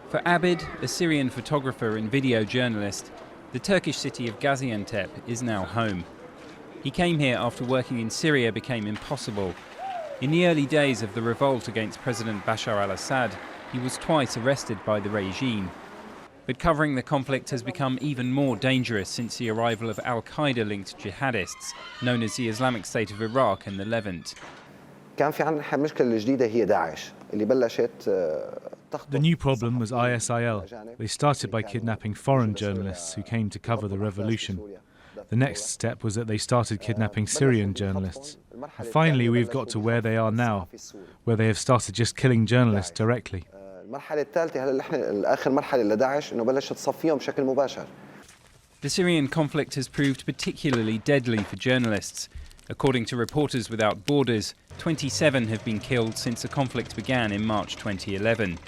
For Abid, a Syrian photographer and video journalist, the Turkish city of Gaziantep is now home. He came here after working in Syria became impossible. In the early days of the revolt against President Bashar al-Assad, he was twice arrested by the regime. But covering the conflict has become even more dangerous since the arrival of al-Qaeda-linked jihadists, known as the Islamic State of Iraq and the Levant. The new problem was ISIL. They started by kidnapping foreign journalists who came to cover the revolution. The next step was that they started kidnapping Syrian journalists. And finally, we've got to where they are now, where they have started just killing journalists directly. The Syrian conflict has proved particularly deadly for journalists. According to Reporters Without Borders, 27 have been killed since the conflict began in March 2011,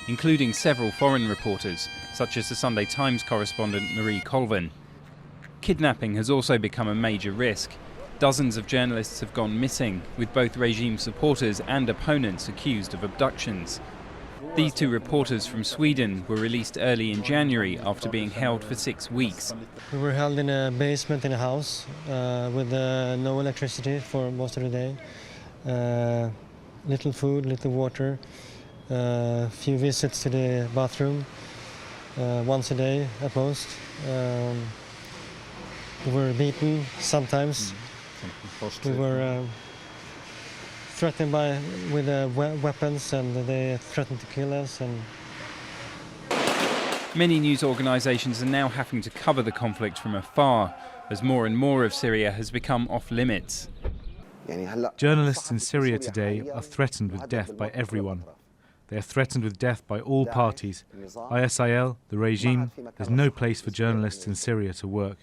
including several foreign reporters, such as the Sunday Times correspondent Marie Colvin. Kidnapping has also become a major risk. Dozens of journalists have gone missing, with both regime supporters and opponents accused of abductions. These two reporters from Sweden were released early in January after being held for 6 weeks. We were held in a basement in a house with no electricity for most of the day. Little food, little water, few visits to the bathroom, once a day at most. We were beaten sometimes. We were threatened with weapons, and they threatened to kill us. Many news organisations are now having to cover the conflict from afar, as more and more of Syria has become off limits. Journalists in Syria today are threatened with death by everyone. They are threatened with death by all parties. ISIL, the regime, there's no place for journalists in Syria to work.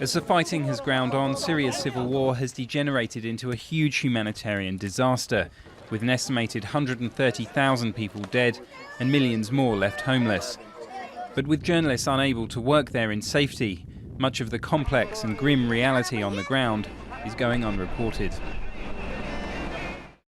As the fighting has ground on, Syria's civil war has degenerated into a huge humanitarian disaster, with an estimated 130,000 people dead and millions more left homeless. But with journalists unable to work there in safety, much of the complex and grim reality on the ground is going unreported.